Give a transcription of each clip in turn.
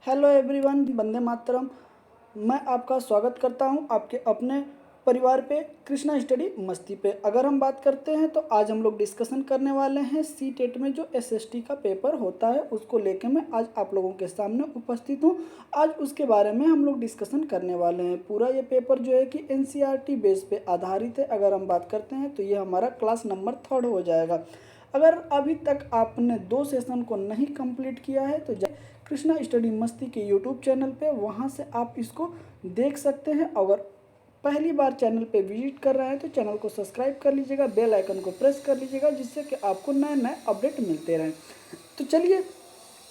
Hello everyone, Vande Mataram. मैं आपका स्वागत करता हूं आपके अपने परिवार पे कृष्णा स्टडी मस्ती पे। अगर हम बात करते हैं तो आज हम लोग डिस्कशन करने वाले हैं सी टेट में जो एसएसटी का पेपर होता है उसको लेके मैं आज आप लोगों के सामने उपस्थित हूं। आज उसके बारे में हम लोग डिस्कशन करने वाले हैं। पूरा ये पेपर जो है कि एनसीईआरटी बेस पे आधारित है। अगर हम बात करते हैं तो ये हमारा क्लास नंबर 3 हो जाएगा। अगर अभी तक आपने 2 सेशन को नहीं कंप्लीट किया है तो कृष्णा स्टडी मस्ती के यूट्यूब चैनल पे वहाँ से आप इसको देख सकते हैं। अगर पहली बार चैनल पे विजिट कर रहे हैं तो चैनल को सब्सक्राइब कर लीजिएगा, बेल आइकन को प्रेस कर लीजिएगा जिससे कि आपको नए नए अपडेट मिलते रहें। तो चलिए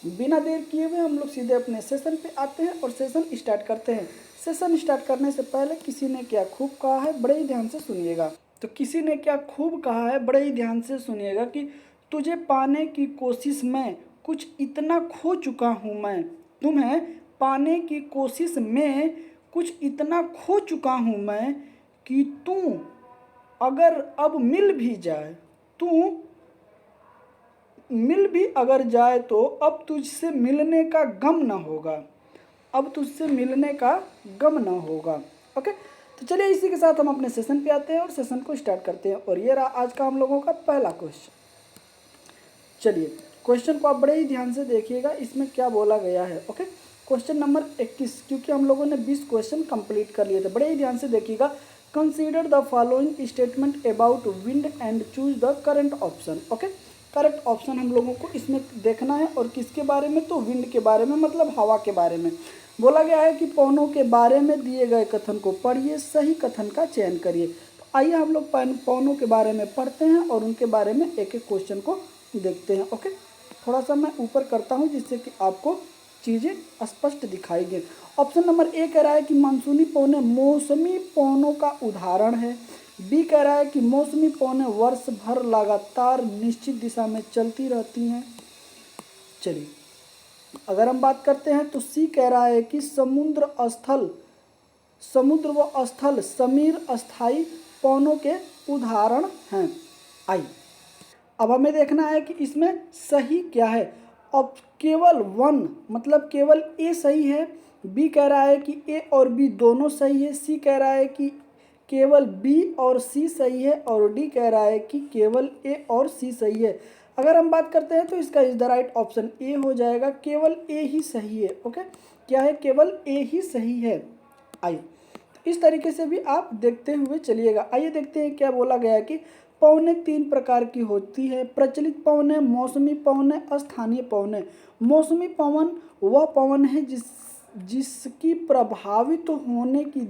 बिना देर किए हुए हम लोग सीधे अपने सेशन पे आते हैं और सेशन स्टार्ट करते हैं। सेशन स्टार्ट करने से पहले किसी ने क्या खूब कहा है, बड़े ही ध्यान से सुनिएगा। तो किसी ने क्या खूब कहा है, बड़े ही ध्यान से सुनिएगा कि तुझे पाने की कोशिश में कुछ इतना खो चुका हूँ मैं, तुम्हें पाने की कोशिश में कुछ इतना खो चुका हूँ मैं कि तू अगर अब मिल भी जाए, तू मिल भी अगर जाए तो अब तुझसे मिलने का गम ना होगा, अब तुझसे मिलने का गम ना होगा। ओके, तो चलिए इसी के साथ हम अपने सेशन पे आते हैं और सेशन को स्टार्ट करते हैं। और ये रहा आज का हम लोगों का पहला क्वेश्चन। चलिए क्वेश्चन को आप बड़े ही ध्यान से देखिएगा, इसमें क्या बोला गया है। ओके, क्वेश्चन नंबर 21, क्योंकि हम लोगों ने 20 क्वेश्चन कंप्लीट कर लिए थे। बड़े ही ध्यान से देखिएगा। Consider the following statement about wind and choose the correct option. Okay, correct option हम लोगों को इसमें देखना है। और किसके बारे में? तो विंड के बारे में, मतलब हवा के बारे में बोला गया है कि पवनों के बारे में दिए गए कथन को पढ़िए, सही कथन का चयन करिए। तो आइए हम लोग पवनों के बारे में पढ़ते हैं और उनके बारे में एक एक क्वेश्चन को देखते हैं। ओके, थोड़ा सा मैं ऊपर करता हूं जिससे कि आपको चीज़ें स्पष्ट दिखाई दे। ऑप्शन नंबर ए कह रहा है कि मानसूनी पवनें मौसमी पवनों का उदाहरण है। बी कह रहा है कि मौसमी पवनें वर्ष भर लगातार निश्चित दिशा में चलती रहती हैं। चलिए अगर हम बात करते हैं तो सी कह रहा है कि समुद्र व स्थल समीर अस्थाई पवनों के उदाहरण हैं। आई अब हमें देखना है कि इसमें सही क्या है। अब केवल वन, मतलब केवल ए सही है। बी कह रहा है कि ए और बी दोनों सही है। सी कह रहा है कि केवल बी और सी सही है। और डी कह रहा है कि केवल ए और सी सही है। अगर हम बात करते हैं तो इसका इज द राइट ऑप्शन ए हो जाएगा, केवल ए ही सही है। ओके, क्या है? केवल ए ही सही है। आइए इस तरीके से भी आप देखते हुए चलिएगा। आइए देखते हैं क्या बोला गया है कि पवनें 3 प्रकार की होती है। प्रचलित पवनें, मौसमी पवनें, स्थानीय पवनें। मौसमी पवन वह पवन है जिसकी प्रभावित होने की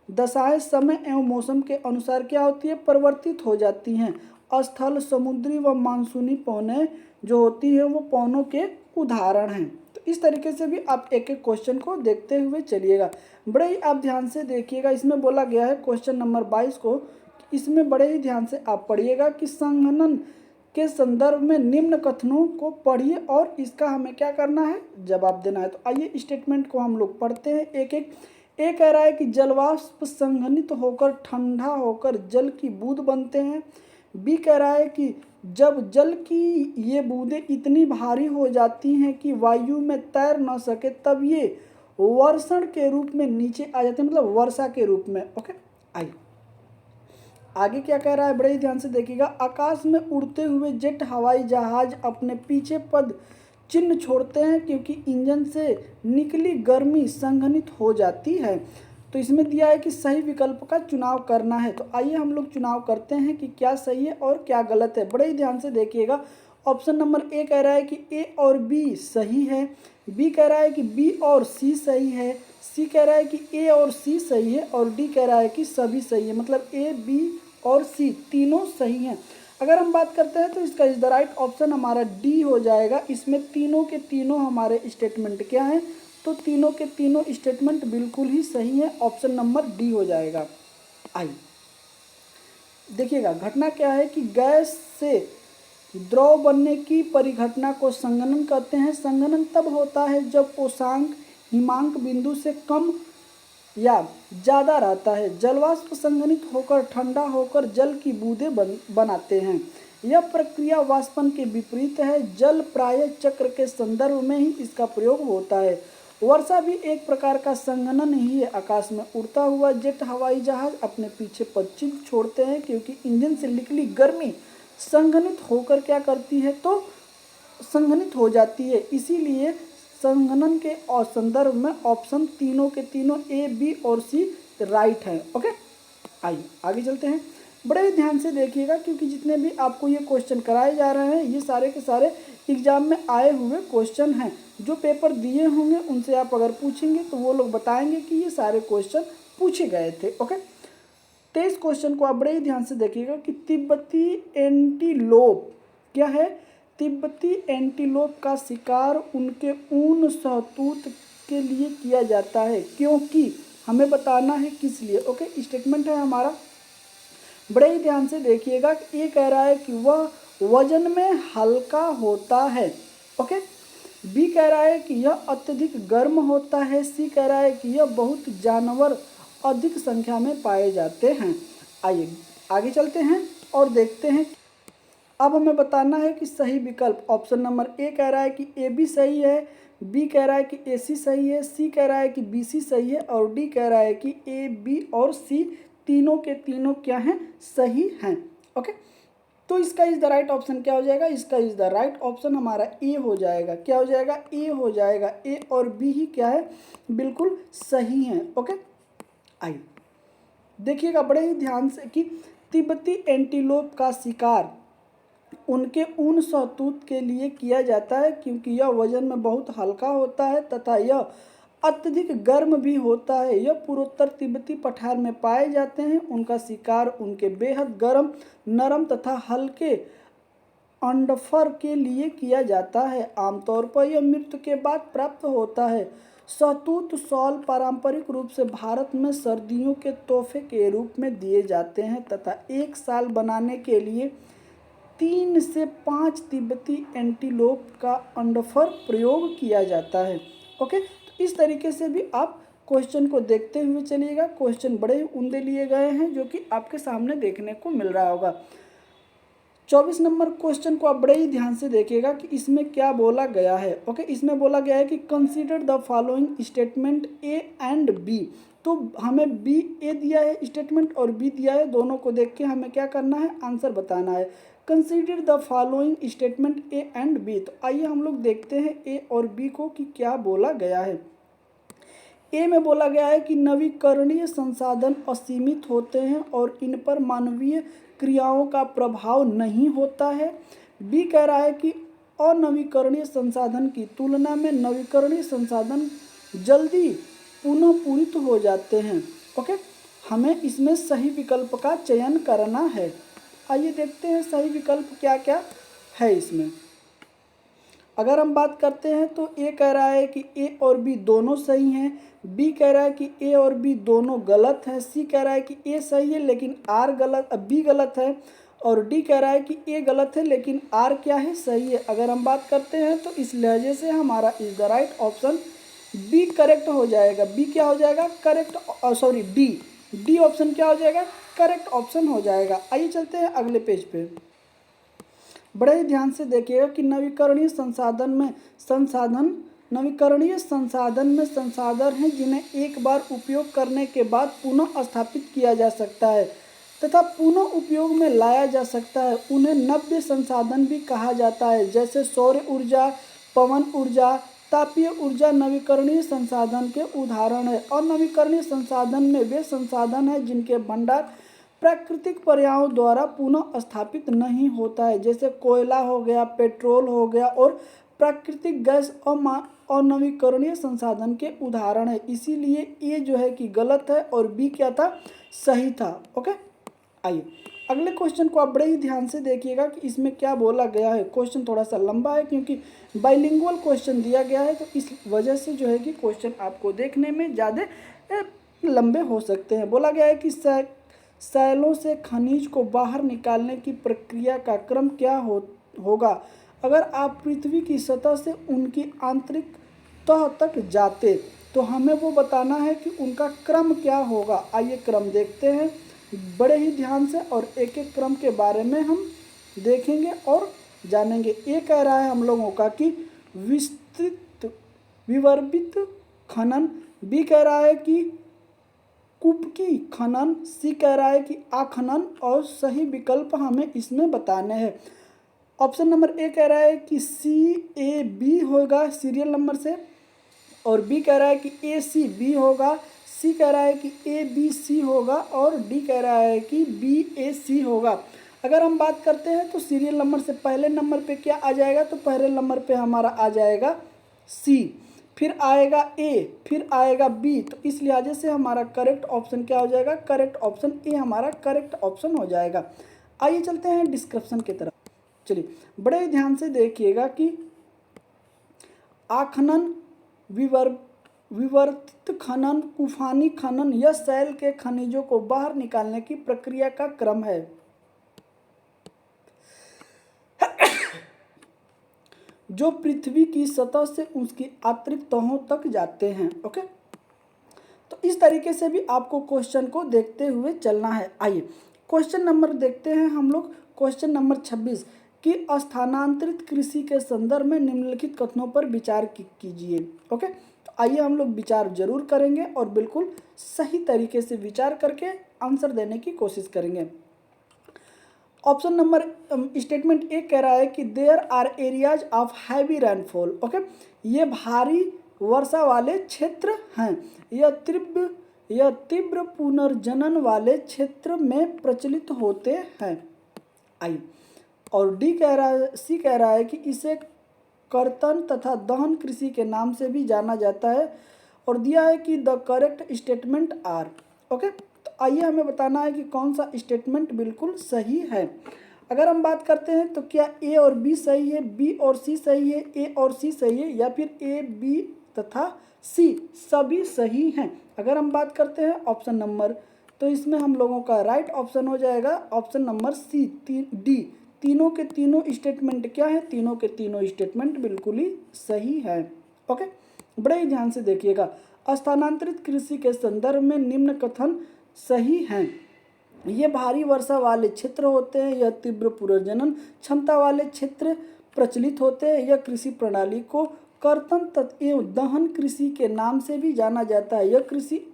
दशाएं समय एवं मौसम के अनुसार क्या होती है? परिवर्तित हो जाती हैं। स्थल, समुद्री व मानसूनी पवनें जो होती है वो पवनों के उदाहरण हैं। तो इस तरीके से भी आप एक एक क्वेश्चन को देखते हुए चलिएगा। बड़े ही आप ध्यान से देखिएगा। इसमें बोला गया है क्वेश्चन नंबर 22 को, इसमें बड़े ही ध्यान से आप पढ़िएगा कि संघनन के संदर्भ में निम्न कथनों को पढ़िए और इसका हमें क्या करना है? जवाब देना है। तो आइए स्टेटमेंट को हम लोग पढ़ते हैं एक एक। ए कह रहा है कि जलवाष्प संघनित होकर ठंडा होकर जल की बूंद बनते हैं। बी कह रहा है कि जब जल की ये बूंदें इतनी भारी हो जाती हैं कि वायु में तैर न सके तब ये वर्षण के रूप में नीचे आ जाते हैं, मतलब वर्षा के रूप में। ओके, आइए आगे क्या कह रहा है, बड़े ही ध्यान से देखिएगा। आकाश में उड़ते हुए जेट हवाई जहाज अपने पीछे पद चिन्ह छोड़ते हैं क्योंकि इंजन से निकली गर्मी संघनित हो जाती है। तो इसमें दिया है कि सही विकल्प का चुनाव करना है। तो आइए हम लोग चुनाव करते हैं कि क्या सही है और क्या गलत है। बड़े ही ध्यान से देखिएगा। ऑप्शन नंबर ए कह रहा है कि ए और बी सही है। बी कह रहा है कि बी और सी सही है। सी कह रहा है कि ए और सी सही है। और डी कह रहा है कि सभी सही है, मतलब ए, बी और सी तीनों सही हैं। अगर हम बात करते हैं तो इसका इज द राइट ऑप्शन हमारा डी हो जाएगा। इसमें तीनों के तीनों हमारे स्टेटमेंट क्या हैं? तो तीनों के तीनों स्टेटमेंट बिल्कुल ही सही है। ऑप्शन नंबर डी हो जाएगा। आई देखिएगा, घटना क्या है कि गैस से द्रव बनने की परिघटना को संघनन कहते हैं। संघनन तब होता है जब ओसांक हिमांक बिंदु से कम या ज़्यादा रहता है। जलवाष्प संघनित होकर ठंडा होकर जल की बूंदें बनाते हैं। यह प्रक्रिया वाष्पन के विपरीत है। जल प्राय चक्र के संदर्भ में ही इसका प्रयोग होता है। वर्षा भी एक प्रकार का संघनन ही है। आकाश में उड़ता हुआ जेट हवाई जहाज अपने पीछे पश्चिम छोड़ते हैं, क्योंकि इंजन से निकली गर्मी संघनित होकर क्या करती है, तो संघनित हो जाती है। इसीलिए संघनन के और संदर्भ में ऑप्शन तीनों के तीनों ए, बी और सी राइट है। ओके, आइए आगे चलते हैं। बड़े ध्यान से देखिएगा, क्योंकि जितने भी आपको ये क्वेश्चन कराए जा रहे हैं ये सारे के सारे एग्जाम में आए हुए क्वेश्चन हैं। जो पेपर दिए होंगे उनसे आप अगर पूछेंगे तो वो लोग बताएंगे कि ये सारे क्वेश्चन पूछे गए थे। ओके, 23 क्वेश्चन को आप बड़े ही ध्यान से देखिएगा कि तिब्बती एंटीलोप क्या है। तिब्बती एंटीलोप का शिकार उनके ऊन सहतूत के लिए किया जाता है, क्योंकि हमें बताना है किस लिए। ओके, स्टेटमेंट है हमारा, बड़े ही ध्यान से देखिएगा। ये कह रहा है कि वह वजन में हल्का होता है। ओके, बी कह रहा है कि यह अत्यधिक गर्म होता है। सी कह रहा है कि यह बहुत जानवर अधिक संख्या में पाए जाते हैं। आइए आगे चलते हैं और देखते हैं। अब हमें बताना है कि सही विकल्प। ऑप्शन नंबर ए कह रहा है कि ए बी सही है, बी कह रहा है कि ए सी सही है, सी कह रहा है कि बी सी सही है और डी कह रहा है कि ए बी और सी तीनों के तीनों क्या हैं, सही हैं। ओके, तो इसका इज द राइट ऑप्शन क्या हो जाएगा, इसका इज द राइट ऑप्शन हमारा ए हो जाएगा। क्या हो जाएगा, ए हो जाएगा। ए और बी ही क्या है, बिल्कुल सही हैं। ओके, आइए देखिएगा बड़े ही ध्यान से कि तिब्बती एंटीलोप का शिकार उनके ऊन सहतूत के लिए किया जाता है, क्योंकि यह वजन में बहुत हल्का होता है तथा यह अत्यधिक गर्म भी होता है। यह पूर्वोत्तर तिब्बती पठार में पाए जाते हैं। उनका शिकार उनके बेहद गर्म, नरम तथा हल्के अंडफर के लिए किया जाता है। आमतौर पर यह मृत्यु के बाद प्राप्त होता है। सहतूत शॉल पारंपरिक रूप से भारत में सर्दियों के तोहफे के रूप में दिए जाते हैं तथा एक साल बनाने के लिए 3 से 5 तिब्बती एंटीलोप का अंडफर प्रयोग किया जाता है। ओके, तो इस तरीके से भी आप क्वेश्चन को देखते हुए चलिएगा। क्वेश्चन बड़े उम्दे लिए गए हैं जो कि आपके सामने देखने को मिल रहा होगा। 24 नंबर क्वेश्चन को आप बड़े ही ध्यान से देखिएगा कि इसमें क्या बोला गया है। ओके, इसमें बोला गया है कि consider the following statement A and B. तो हमें बी ए दिया है स्टेटमेंट और बी दिया है, दोनों को देख के हमें क्या करना है, आंसर बताना है। Consider the following statement A and B. तो आइए हम लोग देखते हैं ए और बी को कि क्या बोला गया है। ए में बोला गया है कि नवीकरणीय संसाधन असीमित होते हैं और इन पर मानवीय क्रियाओं का प्रभाव नहीं होता है। बी कह रहा है कि अनवीकरणीय संसाधन की तुलना में नवीकरणीय संसाधन जल्दी पुनः पूरित हो जाते हैं। ओके, हमें इसमें सही विकल्प का चयन करना है। आइए देखते हैं सही विकल्प क्या क्या है इसमें। अगर हम बात करते हैं तो ए कह रहा है कि ए और बी दोनों सही हैं, बी कह रहा है कि ए और बी दोनों गलत है, सी कह रहा है कि ए सही है लेकिन आर गलत, बी गलत है और डी कह रहा है कि ए गलत है लेकिन आर क्या है, सही है। अगर हम बात करते हैं तो इस लहजे से हमारा is the right option B correct हो जाएगा। बी क्या हो जाएगा, करेक्ट, सॉरी डी ऑप्शन क्या हो जाएगा, करेक्ट ऑप्शन हो जाएगा। आइए चलते हैं अगले पेज पे। बड़े ही ध्यान से देखिएगा कि नवीकरणीय संसाधन में संसाधन हैं जिन्हें एक बार उपयोग करने के बाद पुनः स्थापित किया जा सकता है तथा पुनः उपयोग में लाया जा सकता है। उन्हें नव्य संसाधन भी कहा जाता है, जैसे सौर ऊर्जा, पवन ऊर्जा, तापीय ऊर्जा नवीकरणीय संसाधन के उदाहरण है। और नवीकरणीय संसाधन में वे संसाधन हैं जिनके भंडार प्राकृतिक पर्यावरण द्वारा पुनः स्थापित नहीं होता है, जैसे कोयला हो गया, पेट्रोल हो गया और प्राकृतिक गैस और नवीकरणीय संसाधन के उदाहरण है। इसीलिए ये जो है कि गलत है और बी क्या था, सही था। ओके, आइए अगले क्वेश्चन को आप बड़े ही ध्यान से देखिएगा कि इसमें क्या बोला गया है। क्वेश्चन थोड़ा सा लंबा है क्योंकि बाइलिंगुअल क्वेश्चन दिया गया है, तो इस वजह से जो है कि क्वेश्चन आपको देखने में ज़्यादा लंबे हो सकते हैं। बोला गया है कि सैलों से खनिज को बाहर निकालने की प्रक्रिया का क्रम क्या होगा अगर आप पृथ्वी की सतह से उनकी आंतरिक तह तक जाते, तो हमें वो बताना है कि उनका क्रम क्या होगा। आइए क्रम देखते हैं बड़े ही ध्यान से और एक एक क्रम के बारे में हम देखेंगे और जानेंगे। ये कह रहा है हम लोगों का कि विस्तृत विवर्पित खनन, बी कह रहा है कि कुपकी खनन, सी कह रहा है कि आखनन, और सही विकल्प हमें इसमें बताने हैं। ऑप्शन नंबर ए कह रहा है कि CAB होगा सीरियल नंबर से, और बी कह रहा है कि ACB होगा, सी कह रहा है कि ABC होगा, और डी कह रहा है कि BAC होगा। अगर हम बात करते हैं तो सीरियल नंबर से पहले नंबर पे क्या आ जाएगा, तो पहले नंबर पे हमारा आ जाएगा C, फिर आएगा A, फिर आएगा B, तो इस लिहाजे से हमारा करेक्ट ऑप्शन क्या हो जाएगा, करेक्ट ऑप्शन ए हमारा करेक्ट ऑप्शन हो जाएगा। आइए चलते हैं डिस्क्रिप्शन की तरफ। चलिए बड़े ध्यान से देखिएगा कि आखनन, विवर्तित खनन, तूफानी खनन यह शैल के खनिजों को बाहर निकालने की प्रक्रिया का क्रम है जो पृथ्वी की सतह से उसकी आंतरिक तहों तक जाते हैं। ओके, तो इस तरीके से भी आपको क्वेश्चन को देखते हुए चलना है। आइए क्वेश्चन नंबर देखते हैं हम लोग, क्वेश्चन नंबर 26 कि स्थानांतरित कृषि के संदर्भ में निम्नलिखित कथनों पर विचार कीजिए। ओके, तो आइए हम लोग विचार जरूर करेंगे और बिल्कुल सही तरीके से विचार करके आंसर देने की कोशिश करेंगे। ऑप्शन नंबर स्टेटमेंट ए कह रहा है कि there are areas of heavy rainfall. Okay, ये भारी वर्षा वाले क्षेत्र हैं, यह तीव्र पुनर्जनन वाले क्षेत्र में प्रचलित होते हैं। आई और सी कह रहा है कि इसे कर्तन तथा दहन कृषि के नाम से भी जाना जाता है, और दिया है कि the correct statement are. Okay, तो आइए हमें बताना है कि कौन सा स्टेटमेंट बिल्कुल सही है। अगर हम बात करते हैं तो क्या ए और बी सही है, बी और सी सही है, ए और सी सही है, या फिर ए बी तथा सी सभी सही हैं। अगर हम बात करते हैं ऑप्शन नंबर, तो इसमें हम लोगों का राइट ऑप्शन हो जाएगा ऑप्शन नंबर सी, डी। तीनों के तीनों स्टेटमेंट क्या है, तीनों के तीनों स्टेटमेंट बिल्कुल ही सही है। ओके, बड़े ही ध्यान से देखिएगा। स्थानांतरित कृषि के संदर्भ में निम्न कथन सही हैं। ये भारी वर्षा वाले क्षेत्र होते हैं, यह तीव्र पुनर्जनन क्षमता वाले क्षेत्र प्रचलित होते हैं, यह कृषि प्रणाली को कर्तन तथा एवं दहन कृषि के नाम से भी जाना जाता है, यह कृषि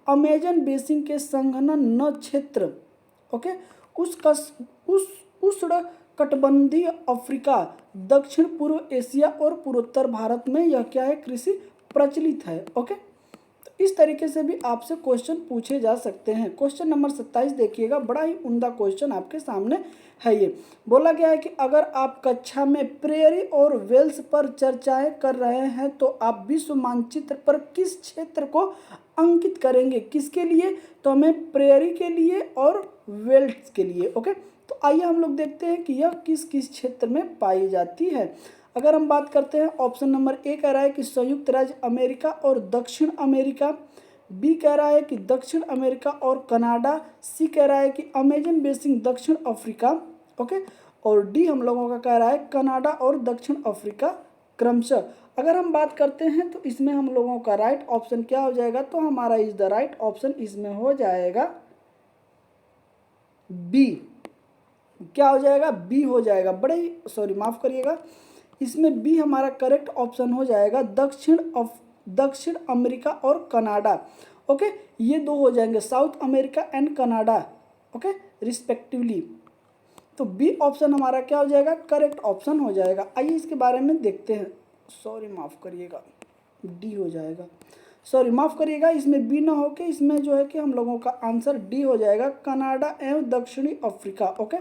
अमेजन बेसिन के संघनन क्षेत्र, ओके, उष्ण कटिबंधीय अफ्रीका, दक्षिण पूर्व एशिया और पूर्वोत्तर भारत में यह क्या है, कृषि प्रचलित है। ओके, तो इस तरीके से भी आपसे क्वेश्चन पूछे जा सकते हैं। क्वेश्चन नंबर 27 देखिएगा, बड़ा ही उम्दा क्वेश्चन आपके सामने है। ये बोला गया है कि अगर आप कक्षा में प्रेयरी और वेल्स पर चर्चाएं कर रहे हैं तो आप विश्व मानचित्र पर किस क्षेत्र को अंकित करेंगे, किसके लिए, तो हमें प्रेयरी के लिए और वेल्स के लिए। ओके, तो आइए हम लोग देखते हैं कि यह किस किस क्षेत्र में पाई जाती है। अगर हम बात करते हैं ऑप्शन नंबर ए कह रहा है कि संयुक्त राज्य अमेरिका और दक्षिण अमेरिका, बी कह रहा है कि दक्षिण अमेरिका और कनाडा, सी कह रहा है कि अमेजन बेसिन दक्षिण अफ्रीका, ओके, और डी हम लोगों का कह रहा है कनाडा और दक्षिण अफ्रीका क्रमशः। अगर हम बात करते हैं तो इसमें हम लोगों का राइट ऑप्शन क्या हो जाएगा, तो हमारा इज द राइट ऑप्शन इसमें हो जाएगा बी। क्या हो जाएगा, बी हो जाएगा। बड़े ही सॉरी माफ करिएगा, इसमें बी हमारा करेक्ट ऑप्शन हो जाएगा दक्षिण अमेरिका और कनाडा। ओके, ये दो हो जाएंगे, south America and Canada, okay, respectively. तो बी ऑप्शन हमारा क्या हो जाएगा, करेक्ट ऑप्शन हो जाएगा। आइए इसके बारे में देखते हैं। सॉरी माफ करिएगा, डी हो जाएगा, सॉरी माफ करिएगा, इसमें बी ना होके इसमें जो है कि हम लोगों का आंसर डी हो जाएगा, कनाडा एवं दक्षिणी Africa. Okay,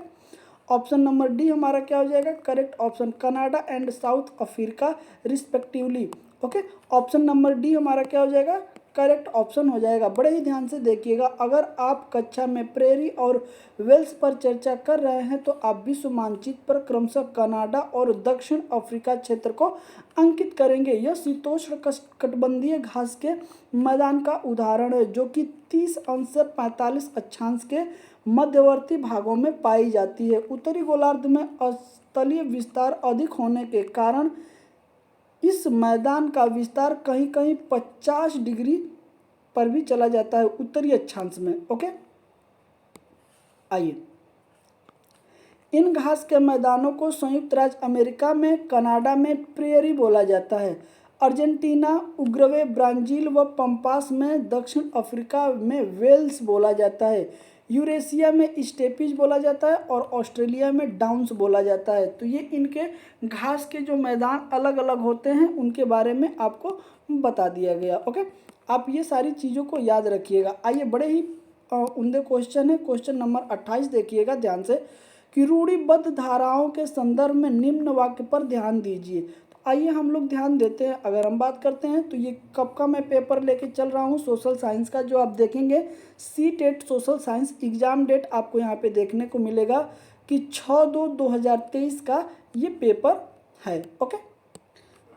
option number D हमारा क्या हो जाएगा, correct option, Canada and south Africa respectively. Okay, option number D हमारा क्या हो जाएगा, करेक्ट ऑप्शन हो जाएगा। बड़े ही ध्यान से देखिएगा, अगर आप कक्षा में प्रेरी और वेल्स पर चर्चा कर रहे हैं तो आप विश्व मानचित्र पर क्रमशः कनाडा और दक्षिण अफ्रीका क्षेत्र को अंकित करेंगे। यह शीतोष्ण कटिबंधीय घास के मैदान का उदाहरण है जो कि 30 अंश से 45 अक्षांश के मध्यवर्ती भागों में पाई जाती है। उत्तरी गोलार्ध में स्थलीय विस्तार अधिक होने के कारण इस मैदान का विस्तार कहीं कहीं 50 डिग्री पर भी चला जाता है उत्तरी अक्षांश में। ओके, आइए इन घास के मैदानों को संयुक्त राज्य अमेरिका में, कनाडा में प्रेयरी बोला जाता है। अर्जेंटीना, उरुग्वे, ब्राज़ील व पंपास में, दक्षिण अफ्रीका में वेल्स बोला जाता है। यूरेशिया में स्टेपीज बोला जाता है और ऑस्ट्रेलिया में डाउन्स बोला जाता है। तो ये इनके घास के जो मैदान अलग अलग होते हैं उनके बारे में आपको बता दिया गया। ओके, आप ये सारी चीज़ों को याद रखिएगा। आइए, बड़े ही उम्दे क्वेश्चन है। क्वेश्चन नंबर 28 देखिएगा ध्यान से कि रूढ़िबद्ध धाराओं के संदर्भ में निम्न वाक्य पर ध्यान दीजिए। तो आइए हम लोग ध्यान देते हैं। अगर हम बात करते हैं तो ये कब का मैं पेपर लेके चल रहा हूँ, सोशल साइंस का, जो आप देखेंगे CTET social science exam date आपको यहाँ पे देखने को मिलेगा कि 6/2/2023 का ये पेपर है। ओके,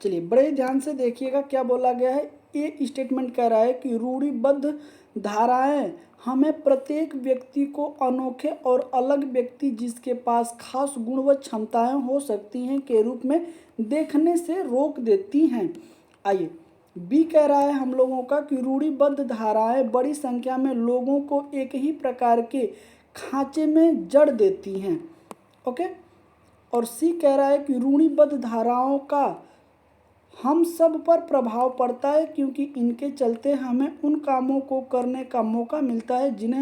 चलिए बड़े ही ध्यान से देखिएगा क्या बोला गया है। ये स्टेटमेंट कह रहा है कि रूढ़िबद्ध धाराएं हमें प्रत्येक व्यक्ति को अनोखे और अलग व्यक्ति जिसके पास खास गुण व क्षमताएं हो सकती हैं के रूप में देखने से रोक देती हैं। आइए, बी कह रहा है हम लोगों का कि रूढ़िबद्ध धाराएं बड़ी संख्या में लोगों को एक ही प्रकार के खांचे में जड़ देती हैं। ओके, और सी कह रहा है कि रूढ़िबद्ध धाराओं का हम सब पर प्रभाव पड़ता है क्योंकि इनके चलते हमें उन कामों को करने का मौका मिलता है जिसमें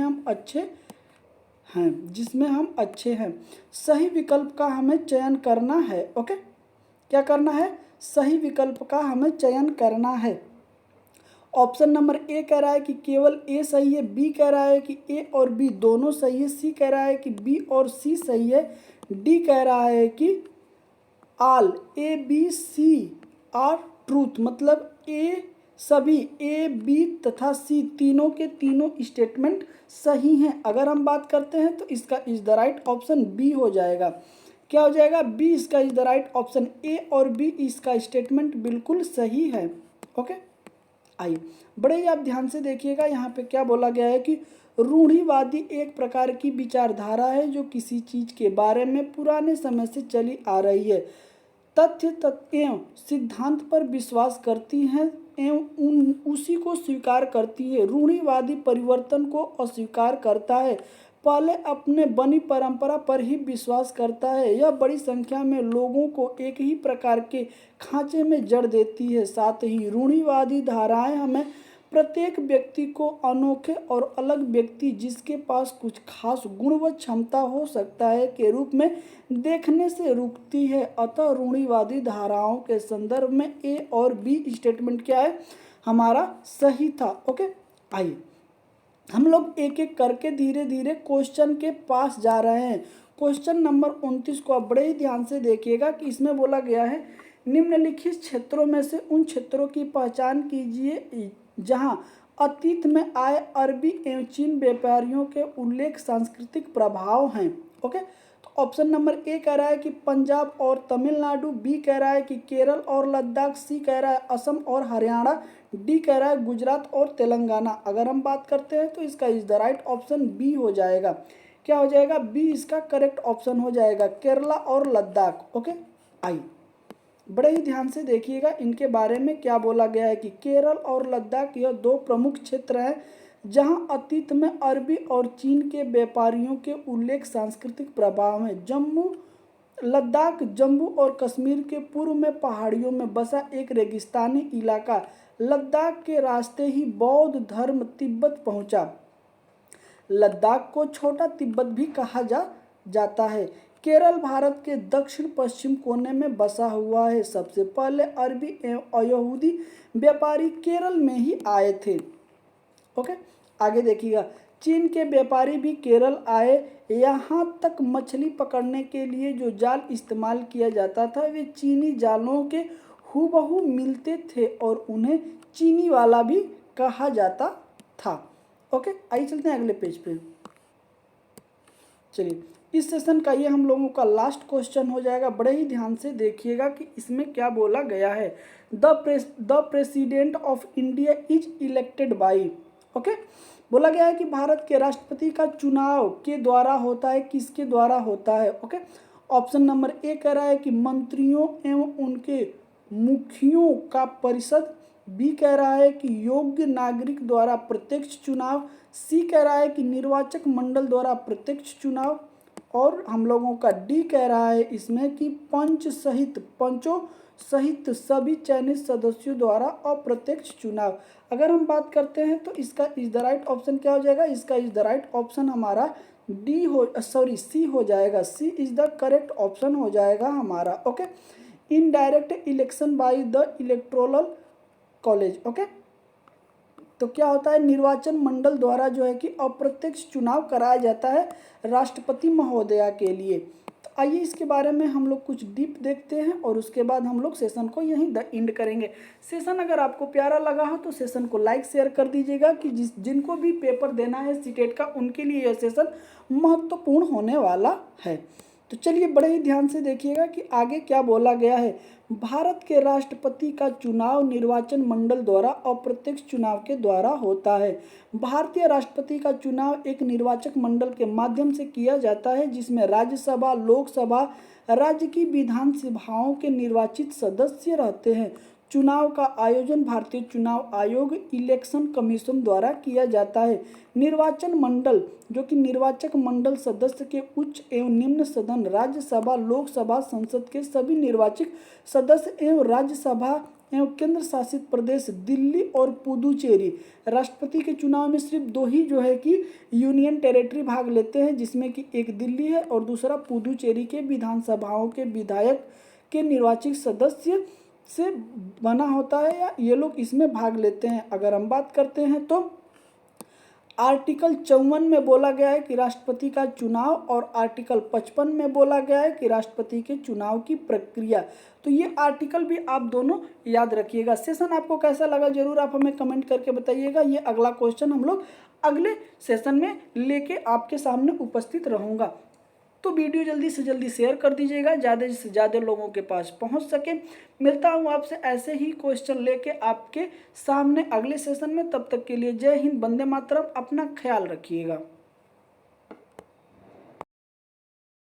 हम अच्छे हैं। सही विकल्प का हमें चयन करना है। ओके, क्या करना है? सही विकल्प का हमें चयन करना है। ऑप्शन नंबर ए कह रहा है कि केवल ए सही है, बी कह रहा है कि ए और बी दोनों सही है, सी कह रहा है कि बी और सी सही है, डी कह रहा है कि all A B C are truth, मतलब ए सभी ए बी तथा सी तीनों के तीनों स्टेटमेंट सही हैं। अगर हम बात करते हैं तो इसका is the right option B हो जाएगा। क्या हो जाएगा? बी इसका is the right option. A और बी इसका स्टेटमेंट बिल्कुल सही है। ओके, आइए बड़े ही आप ध्यान से देखिएगा। यहाँ पे क्या बोला गया है कि रूढ़िवादी एक प्रकार की विचारधारा है जो किसी चीज के बारे में पुराने समय से चली आ रही है, तथ्य एवं सिद्धांत पर विश्वास करती है एवं उसी को स्वीकार करती है। रूढ़िवादी परिवर्तन को अस्वीकार करता है, पहले अपने बनी परंपरा पर ही विश्वास करता है। यह बड़ी संख्या में लोगों को एक ही प्रकार के खांचे में जड़ देती है। साथ ही रूढ़िवादी धाराएं हमें प्रत्येक व्यक्ति को अनोखे और अलग व्यक्ति जिसके पास कुछ खास गुण व क्षमता हो सकता है के रूप में देखने से रोकती है। अतः रूढ़िवादी धाराओं के संदर्भ में ए और बी स्टेटमेंट क्या है? हमारा सही था। ओके, आइए हम लोग एक एक करके धीरे धीरे क्वेश्चन के पास जा रहे हैं। क्वेश्चन नंबर 29 को आप बड़े ही ध्यान से देखिएगा कि इसमें बोला गया है निम्नलिखित क्षेत्रों में से उन क्षेत्रों की पहचान कीजिए जहां अतीत में आए अरबी एवं चीन व्यापारियों के उल्लेख सांस्कृतिक प्रभाव हैं। ओके, तो ऑप्शन नंबर ए कह रहा है कि पंजाब और तमिलनाडु, बी कह रहा है कि केरल और लद्दाख, सी कह रहा है असम और हरियाणा, डी कह रहा है गुजरात और तेलंगाना। अगर हम बात करते हैं तो इसका is the right option B हो जाएगा। क्या हो जाएगा? बी इसका करेक्ट ऑप्शन हो जाएगा, केरला और लद्दाख। ओके, आइए बड़े ही ध्यान से देखिएगा इनके बारे में क्या बोला गया है कि केरल और लद्दाख यह दो प्रमुख क्षेत्र हैं जहां अतीत में अरबी और चीन के व्यापारियों के उल्लेख सांस्कृतिक प्रभाव हैं। लद्दाख जम्मू और कश्मीर के पूर्व में पहाड़ियों में बसा एक रेगिस्तानी इलाका। लद्दाख के रास्ते ही बौद्ध धर्म तिब्बत पहुंचा। लद्दाख को छोटा तिब्बत भी कहा जाता है। केरल भारत के दक्षिण पश्चिम कोने में बसा हुआ है। सबसे पहले अरबी एवं अयहूदी व्यापारी केरल में ही आए थे। ओके, आगे देखिएगा, चीन के व्यापारी भी केरल आए। यहाँ तक मछली पकड़ने के लिए जो जाल इस्तेमाल किया जाता था वे चीनी जालों के हूबहू मिलते थे और उन्हें चीनी वाला भी कहा जाता था। ओके, आइए चलते हैं अगले पेज पे। चलिए, इस सेशन का ये हम लोगों का लास्ट क्वेश्चन हो जाएगा। बड़े ही ध्यान से देखिएगा कि इसमें क्या बोला गया है। The president of India is elected by. Okay, बोला गया है कि भारत के राष्ट्रपति का चुनाव के द्वारा होता है, किसके द्वारा होता है? ओके, ऑप्शन नंबर ए कह रहा है कि मंत्रियों एवं उनके मुखियों का परिषद, बी कह रहा है कि योग्य नागरिक द्वारा प्रत्यक्ष चुनाव, सी कह रहा है कि निर्वाचक मंडल द्वारा प्रत्यक्ष चुनाव, और हम लोगों का डी कह रहा है इसमें कि पंचों सहित सभी चयनित सदस्यों द्वारा अप्रत्यक्ष चुनाव। अगर हम बात करते हैं तो इसका इज द राइट ऑप्शन क्या हो जाएगा, इसका इज द राइट ऑप्शन हमारा सी हो जाएगा। सी इज द करेक्ट ऑप्शन हो जाएगा हमारा। Okay, indirect election by the electoral college. Okay, तो क्या होता है, निर्वाचन मंडल द्वारा जो है कि अप्रत्यक्ष चुनाव कराया जाता है राष्ट्रपति महोदया के लिए। तो आइए इसके बारे में हम लोग कुछ डीप देखते हैं और उसके बाद हम लोग सेशन को यहीं द एंड करेंगे। सेशन अगर आपको प्यारा लगा हो तो सेशन को लाइक शेयर कर दीजिएगा कि जिनको भी पेपर देना है सीटेट का उनके लिए यह सेशन महत्वपूर्ण होने वाला है। तो चलिए बड़े ही ध्यान से देखिएगा कि आगे क्या बोला गया है। भारत के राष्ट्रपति का चुनाव निर्वाचन मंडल द्वारा अप्रत्यक्ष चुनाव के द्वारा होता है। भारतीय राष्ट्रपति का चुनाव एक निर्वाचक मंडल के माध्यम से किया जाता है जिसमें राज्यसभा, लोकसभा, राज्य की विधानसभाओं के निर्वाचित सदस्य रहते हैं। चुनाव का आयोजन भारतीय चुनाव आयोग इलेक्शन कमीशन द्वारा किया जाता है। निर्वाचन मंडल जो कि निर्वाचक मंडल सदस्य के उच्च एवं निम्न सदन राज्यसभा, लोकसभा, संसद के सभी निर्वाचित सदस्य एवं राज्यसभा एवं केंद्र शासित प्रदेश दिल्ली और पुदुचेरी। राष्ट्रपति के चुनाव में सिर्फ दो ही जो है कि यूनियन टेरिटरी भाग लेते हैं जिसमें कि एक दिल्ली है और दूसरा पुदुचेरी के विधानसभाओं के विधायक के निर्वाचित सदस्य से बना होता है या ये लोग इसमें भाग लेते हैं। अगर हम बात करते हैं तो आर्टिकल 54 में बोला गया है कि राष्ट्रपति का चुनाव और आर्टिकल 55 में बोला गया है कि राष्ट्रपति के चुनाव की प्रक्रिया। तो ये आर्टिकल भी आप दोनों याद रखिएगा। सेशन आपको कैसा लगा जरूर आप हमें कमेंट करके बताइएगा। ये अगला क्वेश्चन हम लोग अगले सेशन में लेके आपके सामने उपस्थित रहूँगा। तो वीडियो जल्दी से जल्दी शेयर कर दीजिएगा, ज़्यादा से ज़्यादा लोगों के पास पहुंच सके। मिलता हूं आपसे ऐसे ही क्वेश्चन लेके आपके सामने अगले सेशन में। तब तक के लिए जय हिंद, वंदे मातरम। अपना ख्याल रखिएगा।